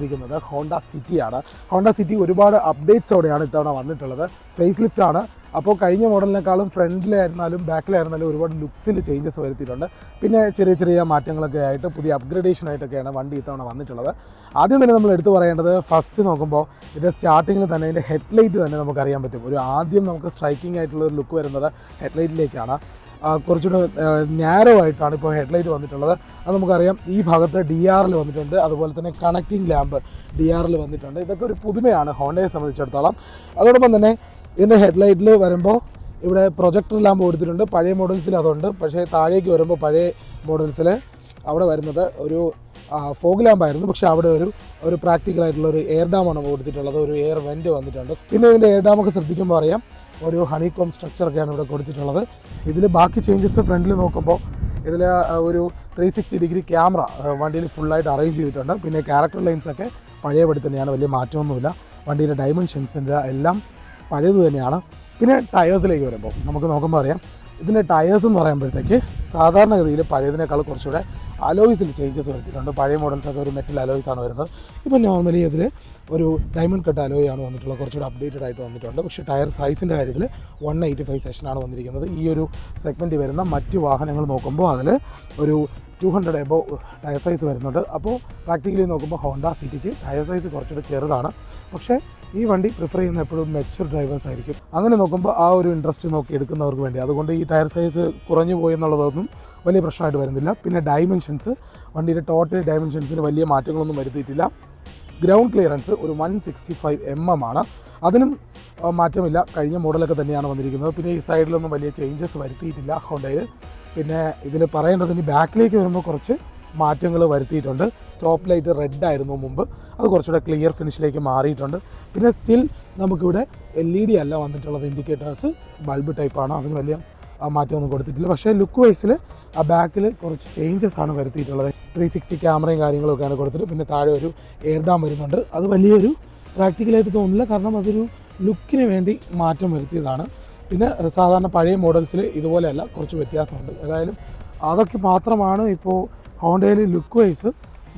കൊടുത്തിരിക്കുന്നത് ഹോണ്ട സിറ്റിയാണ്. Honda city ഒരുപാട് അപ്ഡേറ്റ്സോടെയാണ് ഇത്തവണ വന്നിട്ടുള്ളത്. ഫേസ് ലിഫ്റ്റ് ആണ്. അപ്പോൾ കഴിഞ്ഞ മോഡലിനേക്കാളും ഫ്രണ്ടിലായിരുന്നാലും ബാക്കിലായിരുന്നാലും ഒരുപാട് ലുക്സിൽ ചേഞ്ചസ് വരുത്തിയിട്ടുണ്ട്. പിന്നെ ചെറിയ ചെറിയ മാറ്റങ്ങളൊക്കെ ആയിട്ട് പുതിയ അപ്ഗ്രഡേഷനായിട്ടൊക്കെയാണ് വണ്ടി ഇത്തവണ വന്നിട്ടുള്ളത്. ആദ്യം തന്നെ നമ്മൾ എടുത്തു പറയേണ്ടത്, ഫസ്റ്റ് നോക്കുമ്പോൾ ഇത് സ്റ്റാർട്ടിങ്ങിൽ തന്നെ ഇതിൻ്റെ ഹെഡ്ലൈറ്റ് തന്നെ നമുക്കറിയാൻ പറ്റും. ഒരു ആദ്യം നമുക്ക് സ്ട്രൈക്കിംഗ് ആയിട്ടുള്ളൊരു ലുക്ക് വരുന്നത് ഹെഡ്ലൈറ്റിലേക്കാണ്. കുറച്ചുകൂടെ നാരോ ആയിട്ടാണ് ഇപ്പോൾ ഹെഡ്ലൈറ്റ് വന്നിട്ടുള്ളത്. അത് നമുക്കറിയാം. ഈ ഭാഗത്ത് DRL വന്നിട്ടുണ്ട്. അതുപോലെ തന്നെ കണക്റ്റിംഗ് ലാമ്പ് DRL വന്നിട്ടുണ്ട്. ഇതൊക്കെ ഒരു പുതുമയാണ് ഹോണ്ടയെ സംബന്ധിച്ചിടത്തോളം. അതോടൊപ്പം തന്നെ ഇതിൻ്റെ ഹെഡ്ലൈറ്റിൽ വരുമ്പോൾ ഇവിടെ പ്രൊജക്ടർ ലാമ്പ് കൊടുത്തിട്ടുണ്ട്. പഴയ മോഡൽസിൽ അതുണ്ട്. പക്ഷേ താഴേക്ക് വരുമ്പോൾ പഴയ മോഡൽസിൽ അവിടെ വരുന്നത് ഒരു ഫോഗ് ലാമ്പായിരുന്നു. പക്ഷേ അവിടെ ഒരു പ്രാക്ടിക്കലായിട്ടുള്ള ഒരു എയർ ഡാമാണ് കൊടുത്തിട്ടുള്ളത്. ഒരു എയർ വെൻറ്റ് വന്നിട്ടുണ്ട്. പിന്നെ ഇതിൻ്റെ എയർ ഡാമൊക്കെ ശ്രദ്ധിക്കുമ്പോൾ അറിയാം ഒരു ഹണികോം സ്ട്രക്ചറൊക്കെയാണ് ഇവിടെ കൊടുത്തിട്ടുള്ളത്. ഇതിൽ ബാക്കി ചേഞ്ചസ് ഫ്രണ്ടിൽ നോക്കുമ്പോൾ ഇതിൽ ഒരു 360 ഡിഗ്രി ക്യാമറ വണ്ടിയിൽ ഫുള്ളായിട്ട് അറേഞ്ച് ചെയ്തിട്ടുണ്ട്. പിന്നെ ക്യാരക്ടർ ലൈൻസൊക്കെ പഴയപടി തന്നെയാണ്, വലിയ മാറ്റമൊന്നുമില്ല. വണ്ടിയുടെ ഡൈമെൻഷൻസിൻ്റെ എല്ലാം പഴയത് തന്നെയാണ്. പിന്നെ ടയേഴ്സിലേക്ക് വരുമ്പോൾ നമുക്ക് നോക്കുമ്പോൾ അറിയാം ഇതിൻ്റെ ടയേഴ്സ് എന്ന് പറയുമ്പോഴത്തേക്ക് സാധാരണഗതിയിൽ പഴയതിനേക്കാൾ കുറച്ചുകൂടെ അലോയ്സിൽ ചേഞ്ചസ് വരുത്തിയിട്ടുണ്ട്. പഴയ മോഡൽസൊക്കെ ഒരു മെറ്റൽ അലോയ്സാണ് വരുന്നത്. ഇപ്പോൾ നോർമലി ഇതിൽ ഒരു ഡയമണ്ട് കട്ട് അലോയാണ് വന്നിട്ടുള്ളത്. കുറച്ചുകൂടെ അപ്ഡേറ്റഡ് ആയിട്ട് വന്നിട്ടുണ്ട്. പക്ഷേ ടയർ സൈസിൻ്റെ കാര്യത്തിൽ 185 സെഷനാണ് വന്നിരിക്കുന്നത്. ഈ ഒരു സെഗ്മെൻറ്റിൽ വരുന്ന മറ്റ് വാഹനങ്ങൾ നോക്കുമ്പോൾ അതിൽ ഒരു 200 എബോവ് ടയർ സൈസ് വരുന്നുണ്ട്. അപ്പോൾ പ്രാക്ടിക്കലി നോക്കുമ്പോൾ ഹോണ്ട സിറ്റിക്ക് ടയർ സൈസ് കുറച്ചുകൂടെ ചെറുതാണ്. പക്ഷേ ഈ വണ്ടി പ്രിഫർ ചെയ്യുന്ന എപ്പോഴും മെച്യൂർ ഡ്രൈവേഴ്സ് ആയിരിക്കും. അങ്ങനെ നോക്കുമ്പോൾ ആ ഒരു ഇൻട്രസ്റ്റ് നോക്കി എടുക്കുന്നവർക്ക് വേണ്ടി, അതുകൊണ്ട് ഈ ടയർ സൈസ് കുറഞ്ഞു പോയി എന്നുള്ളതൊന്നും വലിയ പ്രശ്നമായിട്ട് വരുന്നില്ല. പിന്നെ ഡൈമെൻഷൻസ്, വണ്ടിയുടെ ടോട്ടൽ ഡൈമെൻഷൻസിന് വലിയ മാറ്റങ്ങളൊന്നും വരുത്തിയിട്ടില്ല. ഗ്രൗണ്ട് ക്ലിയറൻസ് ഒരു 165 mm ആണ്. അതിനും മാറ്റമില്ല, കഴിഞ്ഞ മോഡലൊക്കെ തന്നെയാണ് വന്നിരിക്കുന്നത്. പിന്നെ ഈ സൈഡിലൊന്നും വലിയ ചേഞ്ചസ് വരുത്തിയിട്ടില്ല ഹോണ്ടയിൽ. പിന്നെ ഇതിൽ പറയേണ്ടതിന് ബാക്കിലേക്ക് വരുമ്പോൾ കുറച്ച് മാറ്റങ്ങൾ വരുത്തിയിട്ടുണ്ട്. ടോപ്പ് ലൈറ്റ് റെഡ് ആയിരുന്നു മുമ്പ്, അത് കുറച്ചുകൂടെ ക്ലിയർ ഫിനിഷിലേക്ക് മാറിയിട്ടുണ്ട്. പിന്നെ സ്റ്റിൽ നമുക്കിവിടെ LED അല്ല വന്നിട്ടുള്ളത്, ഇൻഡിക്കേറ്റേഴ്സ് ബൾബ് ടൈപ്പാണ്. അതിന് വലിയ മാറ്റമൊന്നും കൊടുത്തിട്ടില്ല. പക്ഷേ ലുക്ക് വൈസിൽ ആ ബാക്കിൽ കുറച്ച് ചേഞ്ചസ് ആണ് വരുത്തിയിട്ടുള്ളത്. 360 ക്യാമറയും കാര്യങ്ങളൊക്കെയാണ് കൊടുത്തിട്ട്. പിന്നെ താഴെ ഒരു എയർ ഡാം വരുന്നുണ്ട്. അത് വലിയൊരു പ്രാക്ടിക്കലായിട്ട് തോന്നുന്നില്ല, കാരണം അതൊരു ലുക്കിന് വേണ്ടി മാറ്റം വരുത്തിയതാണ്. പിന്നെ സാധാരണ പഴയ മോഡൽസിൽ ഇതുപോലെയല്ല, കുറച്ച് വ്യത്യാസമുണ്ട്. ഏതായാലും അതൊക്കെ മാത്രമാണ് ഇപ്പോൾ ഹോണ്ടയിൽ ലുക്ക് വൈസ്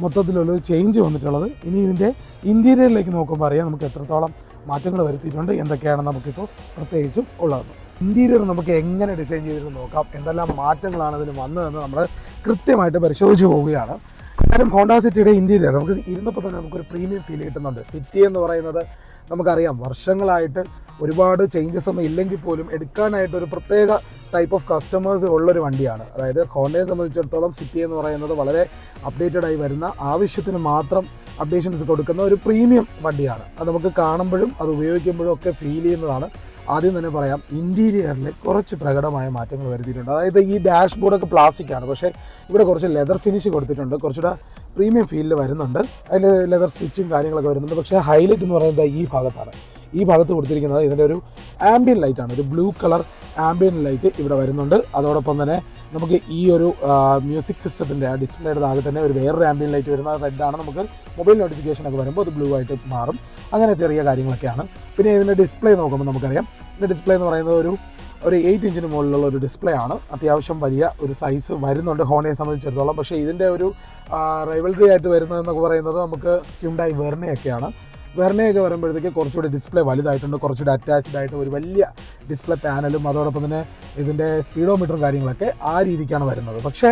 മൊത്തത്തിലുള്ള ചേഞ്ച് വന്നിട്ടുള്ളത്. ഇനി ഇതിൻ്റെ ഇൻറ്റീരിയറിലേക്ക് നോക്കുമ്പോൾ അറിയാം നമുക്ക് എത്രത്തോളം മാറ്റങ്ങൾ വരുത്തിയിട്ടുണ്ട്, എന്തൊക്കെയാണ് നമുക്കിപ്പോൾ പ്രത്യേകിച്ചും ഉള്ളത്. ഇൻറ്റീരിയർ നമുക്ക് എങ്ങനെ ഡിസൈൻ ചെയ്തിട്ട് നോക്കാം, എന്തെല്ലാം മാറ്റങ്ങളാണ് ഇതിന് വന്നതെന്ന് നമ്മൾ കൃത്യമായിട്ട് പരിശോധിച്ച് പോവുകയാണ്. എന്നാലും ഹോണ്ട സിറ്റിയുടെ ഇൻറ്റീരിയർ നമുക്ക് ഇരുന്നപ്പോൾ തന്നെ നമുക്കൊരു പ്രീമിയം ഫീൽ കിട്ടുന്നുണ്ട്. സിറ്റി എന്ന് പറയുന്നത് നമുക്കറിയാം വർഷങ്ങളായിട്ട് ഒരുപാട് ചേഞ്ചസ് ഒന്നും ഇല്ലെങ്കിൽ പോലും എടുക്കാനായിട്ട് ഒരു പ്രത്യേക ടൈപ്പ് ഓഫ് കസ്റ്റമേഴ്സ് ഉള്ളൊരു വണ്ടിയാണ്. അതായത് ഹോണ്ടയെ സംബന്ധിച്ചിടത്തോളം സിറ്റി എന്ന് പറയുന്നത് വളരെ അപ്ഡേറ്റഡ് ആയി വരുന്ന, ആവശ്യത്തിന് മാത്രം അപ്ഡേഷൻസ് കൊടുക്കുന്ന ഒരു പ്രീമിയം വണ്ടിയാണ്. അത് നമുക്ക് കാണുമ്പോഴും അത് ഉപയോഗിക്കുമ്പോഴും ഒക്കെ ഫീൽ ചെയ്യുന്നതാണ്. ആദ്യം തന്നെ പറയാം, ഇൻറ്റീരിയറിൽ കുറച്ച് പ്രകടമായ മാറ്റങ്ങൾ വരുത്തിയിട്ടുണ്ട്. അതായത് ഈ ഡാഷ് ബോർഡൊക്കെ പ്ലാസ്റ്റിക് ആണ്, പക്ഷേ ഇവിടെ കുറച്ച് ലെതർ ഫിനിഷ് കൊടുത്തിട്ടുണ്ട്. കുറച്ചുകൂടെ പ്രീമിയം ഫീലിൽ വരുന്നുണ്ട്. അതിൽ ലെതർ സ്റ്റിച്ചും കാര്യങ്ങളൊക്കെ വരുന്നുണ്ട്. പക്ഷേ ഹൈലൈറ്റ് എന്ന് പറയുന്നത് ഈ ഭാഗത്താണ്. ഈ ഭാഗത്ത് കൊടുത്തിരിക്കുന്നത് ഇതിൻ്റെ ഒരു ആംബിയൻ ലൈറ്റാണ്. ഒരു ബ്ലൂ കളർ ആംബിയൻ ലൈറ്റ് ഇവിടെ വരുന്നുണ്ട്. അതോടൊപ്പം തന്നെ നമുക്ക് ഈ ഒരു മ്യൂസിക് സിസ്റ്റത്തിൻ്റെ ആ ഡിസ്പ്ലേയുടെ താഴെ തന്നെ ഒരു വേറൊരു ആംബിയൻ ലൈറ്റ് വരുന്നത് റെഡാണ്. നമുക്ക് മൊബൈൽ നോട്ടിഫിക്കേഷനൊക്കെ വരുമ്പോൾ അത് ബ്ലൂ ആയിട്ട് മാറും. അങ്ങനെ ചെറിയ കാര്യങ്ങളൊക്കെയാണ്. പിന്നെ ഇതിൻ്റെ ഡിസ്പ്ലേ നോക്കുമ്പോൾ നമുക്കറിയാം, ഇതിൻ്റെ ഡിസ്പ്ലേ എന്ന് പറയുന്നത് ഒരു 8 ഇഞ്ചിന് മുകളിലുള്ള ഒരു ഡിസ്പ്ലേ ആണ്. അത്യാവശ്യം വലിയ ഒരു സൈസ് വരുന്നുണ്ട് ഹോണ്ടയെ സംബന്ധിച്ചിടത്തോളം. പക്ഷേ ഇതിൻ്റെ ഒരു റൈവൽറി ആയിട്ട് വരുന്നതെന്നൊക്കെ പറയുന്നത് നമുക്ക് ഹ്യുണ്ടായി വെർണയൊക്കെയാണ്. വെർണയൊക്കെ വരുമ്പോഴത്തേക്ക് കുറച്ചുകൂടി ഡിസ്പ്ലേ വലുതായിട്ടുണ്ട്. കുറച്ചുകൂടി അറ്റാച്ച്ഡ് ആയിട്ട് ഒരു വലിയ ഡിസ്പ്ലേ പാനലും അതോടൊപ്പം തന്നെ ഇതിൻ്റെ സ്പീഡോമീറ്ററും കാര്യങ്ങളൊക്കെ ആ രീതിക്കാണ് വരുന്നത്. പക്ഷേ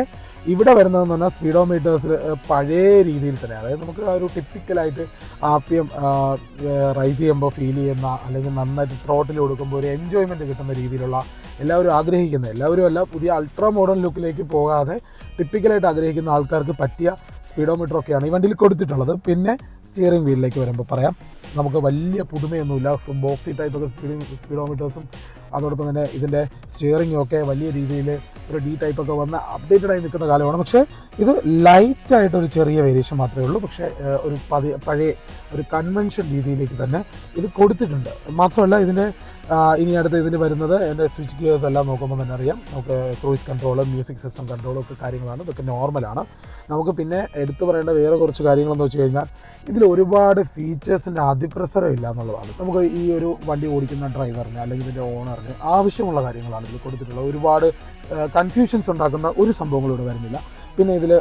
ഇവിടെ വരുന്നതെന്ന് പറഞ്ഞാൽ സ്പീഡോമീറ്റേഴ്സിൽ പഴയ രീതിയിൽ തന്നെ, അതായത് നമുക്ക് ആ ഒരു ടിപ്പിക്കലായിട്ട് RPM റൈസ് ചെയ്യുമ്പോൾ ഫീൽ ചെയ്യുന്ന, അല്ലെങ്കിൽ നന്നായിട്ട് ത്രോട്ടിൽ കൊടുക്കുമ്പോൾ ഒരു എൻജോയ്മെൻറ്റ് കിട്ടുന്ന രീതിയിലുള്ള, എല്ലാവരും ആഗ്രഹിക്കുന്ന, എല്ലാവരും അല്ല, പുതിയ അൾട്രാ മോഡേൺ ലുക്കിലേക്ക് പോകാതെ ടിപ്പിക്കലായിട്ട് ആഗ്രഹിക്കുന്ന ആൾക്കാർക്ക് പറ്റിയ സ്പീഡോമീറ്ററൊക്കെയാണ് ഈ വണ്ടിയിൽ കൊടുത്തിട്ടുള്ളത്. പിന്നെ സ്റ്റിയറിംഗ് വീലിലേക്ക് വരുമ്പോൾ പറയാം, നമുക്ക് വലിയ പുതുമയൊന്നുമില്ല. ബോക്സി ടൈപ്പൊക്കെ സ്പീഡോമീറ്റേഴ്സും അതോടൊപ്പം തന്നെ ഇതിൻ്റെ സ്റ്റിയറിംഗും ഒക്കെ വലിയ രീതിയിൽ ഒരു D ടൈപ്പൊക്കെ വന്ന് അപ്ഡേറ്റഡ് ആയി നിൽക്കുന്ന കാലമാണ്. പക്ഷേ ഇത് ലൈറ്റായിട്ടൊരു ചെറിയ വേരിയേഷൻ മാത്രമേ ഉള്ളൂ. പക്ഷേ ഒരു പഴയ ഒരു കൺവെൻഷൻ രീതിയിലേക്ക് തന്നെ ഇത് കൊടുത്തിട്ടുണ്ട്. മാത്രമല്ല ഇതിൻ്റെ ഇനി അടുത്ത് ഇതിന് വരുന്നത് എൻ്റെ സ്വിച്ച് ഗിയേഴ്സ് എല്ലാം നോക്കുമ്പോൾ തന്നെ അറിയാം, നമുക്ക് ക്രൂയിസ് കൺട്രോളും മ്യൂസിക് സിസ്റ്റം കൺട്രോളും ഒക്കെ കാര്യങ്ങളാണ്. ഇതൊക്കെ നോർമലാണ്. നമുക്ക് പിന്നെ എടുത്തു പറയേണ്ട വേറെ കുറച്ച് കാര്യങ്ങളെന്ന് വെച്ച് കഴിഞ്ഞാൽ ഇതിൽ ഒരുപാട് ഫീച്ചേഴ്സിൻ്റെ അതിപ്രസരം ഇല്ല എന്നുള്ളതാണ്. നമുക്ക് ഈ ഒരു വണ്ടി ഓടിക്കുന്ന ഡ്രൈവറിന് അല്ലെങ്കിൽ ഇതിൻ്റെ ഓണറിന് ആവശ്യമുള്ള കാര്യങ്ങളാണ് ഇതിൽ കൊടുത്തിട്ടുള്ളത്. ഒരുപാട് കൺഫ്യൂഷൻസ് ഉണ്ടാക്കുന്ന ഒരു സംഭവങ്ങളും ഇവിടെ വരുന്നില്ല. പിന്നെ ഇതിൽ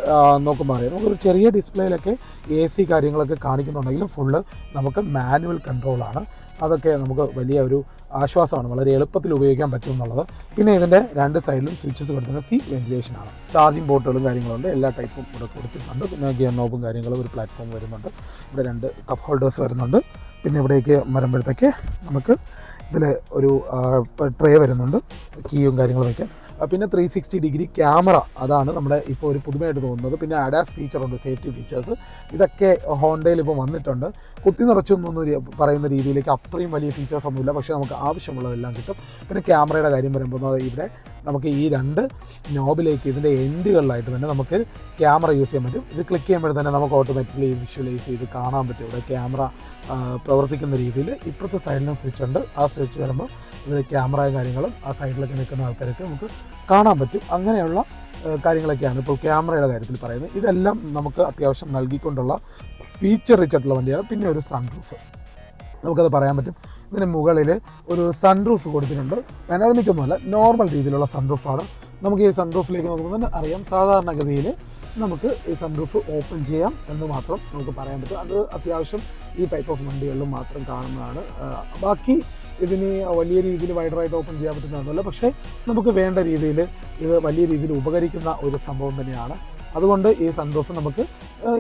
നോക്കുമ്പോൾ അറിയാം നമുക്കൊരു ചെറിയ ഡിസ്പ്ലേയിലൊക്കെ AC കാര്യങ്ങളൊക്കെ കാണിക്കുന്നുണ്ടെങ്കിലും ഫുള്ള് നമുക്ക് മാനുവൽ കൺട്രോളാണ്. അതൊക്കെ നമുക്ക് വലിയ ഒരു ആശ്വാസമാണ്, വളരെ എളുപ്പത്തിൽ ഉപയോഗിക്കാൻ പറ്റും എന്നുള്ളത്. പിന്നെ ഇതിൻ്റെ 2 സൈഡിലും സ്വിച്ചസ് കൊടുത്തിട്ട് സീറ്റ് വെന്റിലേഷനാണ്. ചാർജിങ് പോർട്ടുകളും കാര്യങ്ങളുണ്ട്, എല്ലാ ടൈപ്പും ഇവിടെ കൊടുത്തിട്ടുണ്ട്. പിന്നെ ഗിയർ നോബും കാര്യങ്ങളും ഒരു പ്ലാറ്റ്ഫോം വരുന്നുണ്ട്. ഇവിടെ 2 കപ്പ് ഹോൾഡേഴ്സ് വരുന്നുണ്ട്. പിന്നെ ഇവിടേക്ക് വരുമ്പോഴത്തേക്ക് നമുക്ക് ഇതിൽ ഒരു ട്രേ വരുന്നുണ്ട്, കീയും കാര്യങ്ങളും വയ്ക്കാം. പിന്നെ 360 ഡിഗ്രി ക്യാമറ, അതാണ് നമ്മുടെ ഇപ്പോൾ ഒരു പുതുമയായിട്ട് തോന്നുന്നത്. പിന്നെ ADAS ഫീച്ചറുണ്ട്, സേഫ്റ്റി ഫീച്ചേഴ്സ്. ഇതൊക്കെ ഹോണ്ടയിൽ ഇപ്പോൾ വന്നിട്ടുണ്ട്. കുത്തി നിറച്ചൊന്നും പറയുന്ന രീതിയിലേക്ക് അത്രയും വലിയ ഫീച്ചേഴ്സ് ഒന്നുമില്ല, പക്ഷേ നമുക്ക് ആവശ്യമുള്ളതെല്ലാം കിട്ടും. പിന്നെ ക്യാമറയുടെ കാര്യം വരുമ്പോൾ ഇവിടെ നമുക്ക് ഈ 2 നോബിലേക്ക് ഇതിൻ്റെ എൻഡുകളിലായിട്ട് തന്നെ നമുക്ക് ക്യാമറ യൂസ് ചെയ്യാൻ പറ്റും. ഇത് ക്ലിക്ക് ചെയ്യുമ്പോൾ തന്നെ നമുക്ക് ഓട്ടോമാറ്റിക്കലി വിഷ്വലൈസ് ചെയ്ത് കാണാൻ പറ്റും ഇവിടെ ക്യാമറ പ്രവർത്തിക്കുന്ന രീതിയിൽ. ഇപ്പുറത്തെ സൈഡിലും സ്വിച്ച് ഉണ്ട്, ആ സ്വിച്ച് വരുമ്പോൾ ഇത് ക്യാമറയും കാര്യങ്ങളും ആ സൈഡിലൊക്കെ നിൽക്കുന്ന ആൾക്കാർക്ക് നമുക്ക് കാണാൻ പറ്റും. അങ്ങനെയുള്ള കാര്യങ്ങളൊക്കെയാണ് ഇപ്പോൾ ക്യാമറയുടെ കാര്യത്തിൽ പറയുന്നത്. ഇതെല്ലാം നമുക്ക് അത്യാവശ്യം നൽകിക്കൊണ്ടുള്ള ഫീച്ചർ റിച്ച് ആയിട്ടുള്ള വണ്ടിയാണ്. പിന്നെ ഒരു സൺറൂഫ് നമുക്കത് പറയാൻ പറ്റും. ഇതിന് മുകളിൽ ഒരു സൺറൂഫ് കൊടുത്തിട്ടുണ്ട്. പാനോറമിക്കൊന്നുമല്ല, നോർമൽ രീതിയിലുള്ള സൺറൂഫാണ്. നമുക്ക് ഈ സൺറൂഫിലേക്ക് നോക്കുമ്പോൾ തന്നെ അറിയാം, സാധാരണഗതിയിൽ നമുക്ക് ഈ സൺറൂഫ് ഓപ്പൺ ചെയ്യാം എന്ന് മാത്രം നമുക്ക് പറയാൻ പറ്റും. അത് അത്യാവശ്യം ഈ ടൈപ്പ് ഓഫ് വണ്ടികളിലും മാത്രം കാണുന്നതാണ്. ബാക്കി ഇതിന് വലിയ രീതിയിൽ വൈഡറായിട്ട് ഓപ്പൺ ചെയ്യാൻ പറ്റുന്നതൊന്നുമല്ല, പക്ഷേ നമുക്ക് വേണ്ട രീതിയിൽ ഇത് വലിയ രീതിയിൽ ഉപകരിക്കുന്ന ഒരു സംഭവം തന്നെയാണ്. അതുകൊണ്ട് ഈ സൺറൂഫ് നമുക്ക്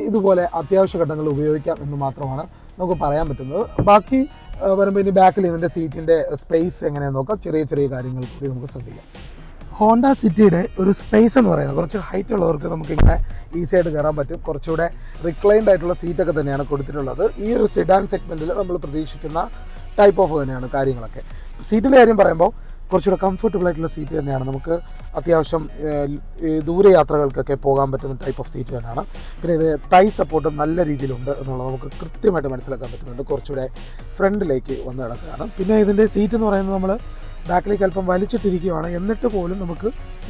ഇതുപോലെ അത്യാവശ്യ ഘട്ടങ്ങളിൽ ഉപയോഗിക്കാം എന്ന് മാത്രമാണ് നമുക്ക് പറയാൻ പറ്റുന്നത്. ബാക്കി വരുമ്പോൾ ഇനി ബാക്കിൽ ഇതിൻ്റെ സീറ്റിൻ്റെ സ്പേസ് എങ്ങനെയാണെന്ന് നോക്കാം. ചെറിയ ചെറിയ കാര്യങ്ങൾ കൂടി നമുക്ക് ശ്രദ്ധിക്കാം. ഹോണ്ട സിറ്റിയുടെ ഒരു സ്പേസ് എന്ന് പറയുന്നത് കുറച്ച് ഹൈറ്റ് ഉള്ളവർക്ക് നമുക്കിങ്ങനെ ഈസി ആയിട്ട് കയറാൻ പറ്റും. കുറച്ചുകൂടെ റിക്ലൈൻഡ് ആയിട്ടുള്ള സീറ്റൊക്കെ തന്നെയാണ് കൊടുത്തിട്ടുള്ളത്. ഈ ഒരു സെഡാൻ സെഗ്മെൻറ്റിൽ നമ്മൾ പ്രതീക്ഷിക്കുന്ന ടൈപ്പ് ഓഫ് തന്നെയാണ് കാര്യങ്ങളൊക്കെ. സീറ്റിൻ്റെ കാര്യം പറയുമ്പോൾ കുറച്ചുകൂടെ കംഫർട്ടബിൾ ആയിട്ടുള്ള സീറ്റ് തന്നെയാണ്. നമുക്ക് അത്യാവശ്യം ദൂരയാത്രകൾക്കൊക്കെ പോകാൻ പറ്റുന്ന ടൈപ്പ് ഓഫ് സീറ്റ് തന്നെയാണ്. പിന്നെ ഇത് തൈ സപ്പോർട്ട് നല്ല രീതിയിലുണ്ട് എന്നുള്ളത് നമുക്ക് കൃത്യമായിട്ട് മനസ്സിലാക്കാൻ പറ്റുന്നുണ്ട്. കുറച്ചുകൂടെ ഫ്രണ്ടിലേക്ക് വന്ന് കിടക്കുകയാണ്. പിന്നെ ഇതിൻ്റെ സീറ്റ് എന്ന് പറയുന്നത് നമ്മൾ ബാക്കിലേക്ക് അല്പം വലിച്ചിട്ടിരിക്കുകയാണ്, എന്നിട്ട് പോലും നമുക്ക്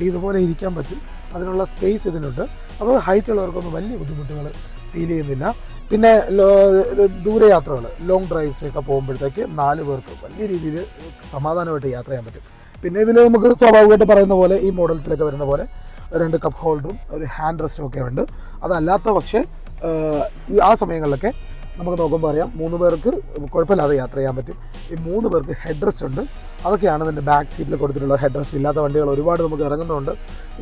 ഇതുപോലെ ഇരിക്കാൻ പറ്റും. അതിനുള്ള സ്പേസ് ഇതിനുണ്ട്. അപ്പോൾ ഹൈറ്റ് ഉള്ളവർക്കൊന്നും വലിയ ബുദ്ധിമുട്ടുകൾ ഫീൽ ചെയ്യുന്നില്ല. പിന്നെ ദൂരയാത്രകൾ, ലോങ് ഡ്രൈവ്സൊക്കെ പോകുമ്പോഴത്തേക്ക് 4 പേർക്ക് വലിയ രീതിയിൽ സമാധാനമായിട്ട് യാത്ര ചെയ്യാൻ പറ്റും. പിന്നെ ഇതിൽ നമുക്ക് സ്വാഭാവികമായിട്ട് പറയുന്ന പോലെ ഈ മോഡൽസിലൊക്കെ വരുന്ന പോലെ 2 കപ്പ് ഹോൾഡറും ഒരു ഹാൻഡ് റെസ്റ്റും ഒക്കെ ഉണ്ട്. അതല്ലാത്ത പക്ഷേ ആ സമയങ്ങളിലൊക്കെ നമുക്ക് നോക്കുമ്പോൾ അറിയാം 3 പേർക്ക് കുഴപ്പമില്ലാതെ യാത്ര ചെയ്യാൻ പറ്റും. ഈ 3 പേർക്ക് ഹെഡ് റെസ്റ്റ് ഉണ്ട്. അതൊക്കെയാണ് ഇതിൻ്റെ ബാക്ക് സീറ്റിൽ കൊടുത്തിട്ടുള്ള ഹെഡ് റെസ്റ്റ്. ഇല്ലാത്ത വണ്ടികൾ ഒരുപാട് നമുക്ക് ഇറങ്ങുന്നുണ്ട്.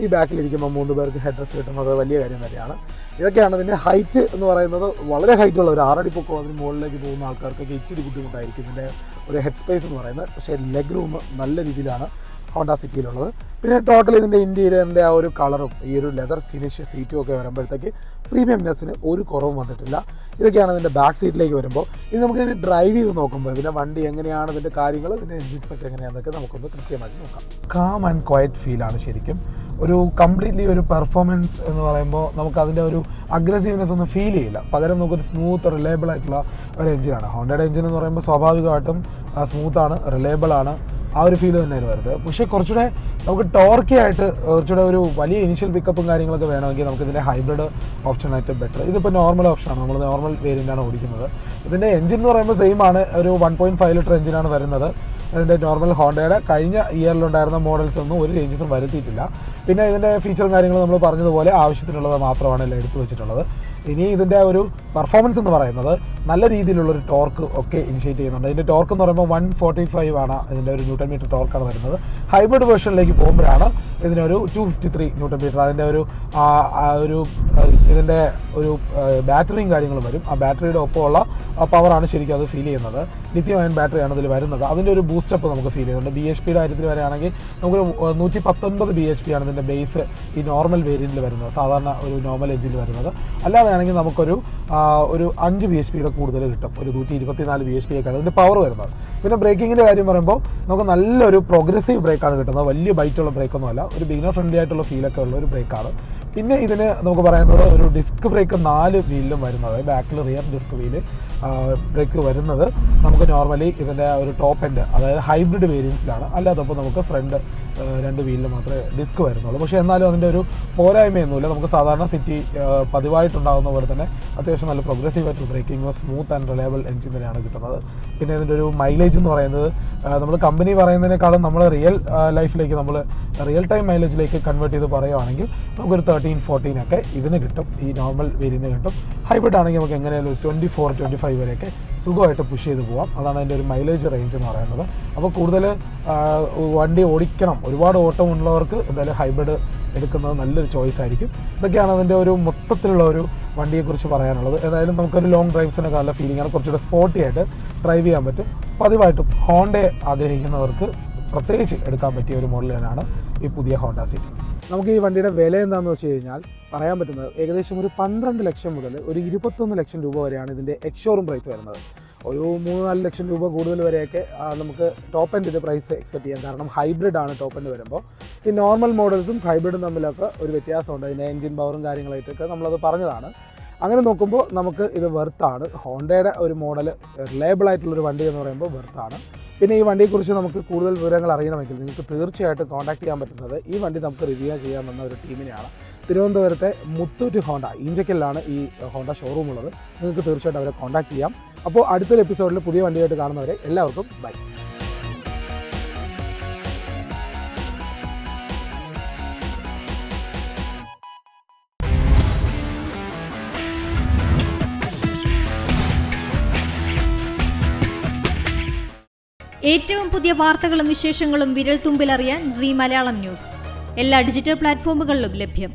ഈ ബാക്കിലിരിക്കുമ്പോൾ 3 പേർക്ക് ഹെഡ് റെസ്റ്റ് കിട്ടുന്നത് വലിയ കാര്യം തന്നെയാണ്. ഇതൊക്കെയാണ് ഇതിൻ്റെ ഹൈറ്റ് എന്ന് പറയുന്നത്. വളരെ ഹൈറ്റുള്ള ഒരു 6 അടി പൊക്കം അതിന് മുകളിലേക്ക് പോകുന്ന ആൾക്കാർക്കൊക്കെ ഇച്ചിരി ബുദ്ധിമുട്ടായിരിക്കും ഇതിൻ്റെ ഒരു ഹെഡ് സ്പേസ് എന്ന് പറയുന്നത്. പക്ഷേ ലെഗ് റൂം നല്ല രീതിയിലാണ് ഹോണ്ട സിറ്റിയിലുള്ളത്. പിന്നെ ടോട്ടൽ ഇതിൻ്റെ ഇൻറ്റീരിയറിൻ്റെ ആ ഒരു കളറും ഈ ഒരു ലെതർ ഫിനിഷ് സീറ്റും ഒക്കെ വരുമ്പോഴത്തേക്ക് പ്രീമിയംനെസ്സിന് ഒരു കുറവും വന്നിട്ടില്ല. ഇതൊക്കെയാണ് ഇതിൻ്റെ ബാക്ക് സീറ്റിലേക്ക് വരുമ്പോൾ. ഇനി നമുക്കിതിന് ഡ്രൈവ് ചെയ്ത് നോക്കുമ്പോൾ ഇതിൻ്റെ വണ്ടി എങ്ങനെയാണ്, ഇതിൻ്റെ കാര്യങ്ങൾ, ഇതിൻ്റെ എൻജിൻ സ്പെക്ക് എങ്ങനെയാണെന്നൊക്കെ നമുക്കൊന്ന് കൃത്യമായിട്ട് നോക്കാം. കാം ആൻഡ് ക്വയറ്റ് ഫീലാണ് ശരിക്കും. ഒരു കംപ്ലീറ്റ്ലി ഒരു പെർഫോമൻസ് എന്ന് പറയുമ്പോൾ നമുക്ക് അതിൻ്റെ ഒരു അഗ്രസീവ്നെസ് ഒന്നും ഫീൽ ചെയ്യില്ല. പകരം നമുക്കൊരു സ്മൂത്ത് റിലയബിൾ ആയിട്ടുള്ള ഒരു എഞ്ചിനാണ്. ഹോണ്ടയുടെ എഞ്ചിൻ എന്ന് പറയുമ്പോൾ സ്വാഭാവികമായിട്ടും സ്മൂത്താണ്, റിലയബിളാണ്, ആ ഒരു ഫീൽ തന്നെയാണ് വരുന്നത്. പക്ഷേ കുറച്ചുകൂടെ നമുക്ക് ടോർക്കി ആയിട്ട് കുറച്ചുകൂടെ ഒരു വലിയ ഇനിഷ്യൽ പിക്കപ്പും കാര്യങ്ങളൊക്കെ വേണമെങ്കിൽ നമുക്ക് ഇതിൻ്റെ ഹൈബ്രിഡ് ഓപ്ഷനായിട്ട് ബെറ്റർ. ഇതിപ്പോൾ നോർമൽ ഓപ്ഷനാണ്, നമ്മൾ നോർമൽ വേരിയൻ്റാണ് ഓടിക്കുന്നത്. ഇതിൻ്റെ എഞ്ചിൻ എന്ന് പറയുമ്പോൾ സെയിം ആണ്, ഒരു 1.5 ലിറ്റർ എഞ്ചിനാണ് വരുന്നത്. ഇതിൻ്റെ നോർമൽ ഹോണ്ടയുടെ കഴിഞ്ഞ ഇയറിലുണ്ടായിരുന്ന മോഡൽസ് ഒന്നും ഒരു ചേഞ്ചസും വരുത്തിയിട്ടില്ല. പിന്നെ ഇതിൻ്റെ ഫീച്ചറും കാര്യങ്ങളും നമ്മൾ പറഞ്ഞതുപോലെ ആവശ്യത്തിനുള്ളത് മാത്രമാണ് എല്ലാം എടുത്തു വെച്ചിട്ടുള്ളത്. ഇനി ഇതിൻ്റെ ഒരു പെർഫോമൻസ് എന്ന് പറയുന്നത് നല്ല രീതിയിലുള്ളൊരു ടോർക്ക് ഒക്കെ ഇനിഷ്യേറ്റ് ചെയ്യുന്നുണ്ട്. ഇതിൻ്റെ ടോർക്ക് എന്ന് പറയുമ്പോൾ 145 ആണ് ഇതിൻ്റെ ഒരു ന്യൂട്ടൺ മീറ്റർ ടോർക്കാണ് വരുന്നത്. ഹൈബ്രിഡ് വേർഷനിലേക്ക് പോകുമ്പോഴാണ് ഇതിനൊരു 253 ന്യൂട്ടൺ മീറ്റർ. അതിൻ്റെ ഒരു ഇതിൻ്റെ ഒരു ബാറ്ററിയും കാര്യങ്ങളും വരും. ആ ബാറ്ററിയുടെ ഒപ്പമുള്ള പവറാണ് ശരിക്കും അത് ഫീൽ ചെയ്യുന്നത്. ലിഥിയം അയൺ ബാറ്ററിയാണ് ഇതിൽ വരുന്നത്. അതിൻ്റെ ഒരു ബൂസ്റ്റപ്പ് നമുക്ക് ഫീൽ ചെയ്യുന്നുണ്ട്. BHPയുടെ കാര്യത്തിൽ വരികയാണെങ്കിൽ നമുക്ക് 119 BHP ആണ് ഇതിൻ്റെ ബേസ് ഈ നോർമൽ വേരിയൻറ്റിൽ വരുന്നത്, സാധാരണ ഒരു നോർമൽ എഞ്ചിനിൽ വരുന്നത്. അല്ലാതെയാണെങ്കിൽ നമുക്കൊരു 5 BHPയുടെ കൂടുതൽ കിട്ടും. ഒരു 124 BHP ഒക്കെയാണ് ഇതിൻ്റെ പവർ വരുന്നത്. പിന്നെ ബ്രേക്കിങ്ങിൻ്റെ കാര്യം പറയുമ്പോൾ നമുക്ക് നല്ലൊരു പ്രോഗ്രസീവ് ബ്രേക്കാണ് കിട്ടുന്നത്. വലിയ ബൈറ്റുള്ള ബ്രേക്കൊന്നുമല്ല, ഒരു ബിഗിനർ ഫ്രണ്ട്ലി ആയിട്ടുള്ള ഫീലൊക്കെ ഉള്ള ഒരു ബ്രേക്കാണ്. പിന്നെ ഇതിന് നമുക്ക് പറയുന്നത് ഒരു ഡിസ്ക് ബ്രേക്ക് 4 വീലിലും വരുന്നത്, ബാക്കിൽ റിയർ ഡിസ്ക് വീല് ബ്രേക്ക് വരുന്നത് നമുക്ക് നോർമലി ഇതിൻ്റെ ഒരു ടോപ്പ് എൻഡ്, അതായത് ഹൈബ്രിഡ് വേരിയൻസിലാണ്. അല്ലാത്തപ്പോൾ നമുക്ക് ഫ്രണ്ട് 2 വീലിൽ മാത്രമേ ഡിസ്ക് വരുന്നുള്ളൂ. പക്ഷേ എന്നാലും അതിൻ്റെ ഒരു പോരായ്മയൊന്നുമില്ല. നമുക്ക് സാധാരണ സിറ്റി പതിവായിട്ടുണ്ടാകുന്ന പോലെ തന്നെ അത്യാവശ്യം നല്ല പ്രോഗ്രസീവ് ആയിട്ടുള്ള braking, smooth and reliable engine തന്നെയാണ് കിട്ടുന്നത്. പിന്നെ ഇതിൻ്റെ ഒരു മൈലേജ് എന്ന് പറയുന്നത് നമ്മൾ കമ്പനി പറയുന്നതിനേക്കാളും നമ്മൾ ലൈഫിലേക്ക് നമ്മൾ റിയൽ ടൈം മൈലേജിലേക്ക് കൺവേർട്ട് ചെയ്ത് പറയുകയാണെങ്കിൽ നമുക്കൊരു 13-14 ഒക്കെ ഇതിന് കിട്ടും, ഈ നോർമൽ വേരിയൻറ്റിന് കിട്ടും. ഹൈബ്രിഡ് ആണെങ്കിൽ നമുക്ക് എങ്ങനെയാലും 24-25 വരെയൊക്കെ സുഖമായിട്ട് പുഷ് ചെയ്ത് പോകാം. അതാണ് അതിൻ്റെ ഒരു മൈലേജ് റേഞ്ച് എന്ന് പറയുന്നത്. അപ്പോൾ കൂടുതൽ വണ്ടി ഓടിക്കണം, ഒരുപാട് ഓട്ടമുള്ളവർക്ക് എന്തായാലും ഹൈബ്രിഡ് എടുക്കുന്നത് നല്ലൊരു ചോയ്സ് ആയിരിക്കും. ഇതൊക്കെയാണ് അതിൻ്റെ ഒരു മൊത്തത്തിലുള്ള ഒരു വണ്ടിയെക്കുറിച്ച് പറയാനുള്ളത്. ഏതായാലും നമുക്കൊരു ലോങ് ഡ്രൈവ്സിനൊക്കെ നല്ല ഫീലിംഗ് ആണ്, കുറച്ചുകൂടെ സ്പോർട്ടി ആയിട്ട് ഡ്രൈവ് ചെയ്യാൻ പറ്റും. പതിവായിട്ടും ഹോണ്ടയെ ആഗ്രഹിക്കുന്നവർക്ക് പ്രത്യേകിച്ച് എടുക്കാൻ പറ്റിയ ഒരു മോഡൽ തന്നെയാണ് ഈ പുതിയ ഹോണ്ട സിറ്റി. നമുക്ക് ഈ വണ്ടിയുടെ വില എന്താണെന്ന് വെച്ച് കഴിഞ്ഞാൽ പറയാൻ പറ്റുന്നത് ഏകദേശം ഒരു 12 ലക്ഷം മുതൽ ഒരു 21 ലക്ഷം രൂപ വരെയാണ് ഇതിൻ്റെ എക്സ്ഷോറൂം പ്രൈസ് വരുന്നത്. ഒരു 3-4 ലക്ഷം രൂപ കൂടുതൽ വരെയൊക്കെ നമുക്ക് ടോപ്പ് എൻഡ് ഇത് പ്രൈസ് എക്സ്പെക്ട് ചെയ്യാം. കാരണം ഹൈബ്രിഡ് ആണ് ടോപ്പ് എൻഡ് വരുമ്പോൾ. ഈ നോർമൽ മോഡൽസും ഹൈബ്രിഡും തമ്മിലൊക്കെ ഒരു വ്യത്യാസമുണ്ട്. അതിൻ്റെ എൻജിൻ പവറും കാര്യങ്ങളായിട്ടൊക്കെ നമ്മളത് പറഞ്ഞതാണ്. അങ്ങനെ നോക്കുമ്പോൾ നമുക്ക് ഇത് വെർത്താണ്. ഹോണ്ടയുടെ ഒരു മോഡൽ റിലയബിൾ ആയിട്ടുള്ളൊരു വണ്ടി എന്ന് പറയുമ്പോൾ വെർത്താണ്. പിന്നെ ഈ വണ്ടിയെക്കുറിച്ച് നമുക്ക് കൂടുതൽ വിവരങ്ങൾ അറിയണമെങ്കിൽ നിങ്ങൾക്ക് തീർച്ചയായിട്ടും കോൺടാക്ട് ചെയ്യാൻ പറ്റുന്നത് ഈ വണ്ടി നമുക്ക് റിവ്യൂ ചെയ്യാമെന്ന ഒരു ടീമിനെയാണ്. തിരുവനന്തപുരത്തെ മുത്തൂറ്റ് ഹോണ്ട ഈഞ്ചക്കലിലാണ് ഈ ഹോണ്ട ഷോറൂം ഉള്ളത്. നിങ്ങൾക്ക് തീർച്ചയായിട്ടും അവരെ കോൺടാക്ട് ചെയ്യാം. അപ്പോൾ അടുത്തൊരു എപ്പിസോഡിൽ പുതിയ വണ്ടിയായിട്ട് കാണുന്നവരെ എല്ലാവർക്കും ബൈ. ഏറ്റവും പുതിയ വാർത്തകളും വിശേഷങ്ങളും വിരൽ തുമ്പിലറിയാൻ സീ മലയാളം ന്യൂസ് എല്ലാ ഡിജിറ്റൽ പ്ലാറ്റ്ഫോമുകളിലും ലഭ്യം.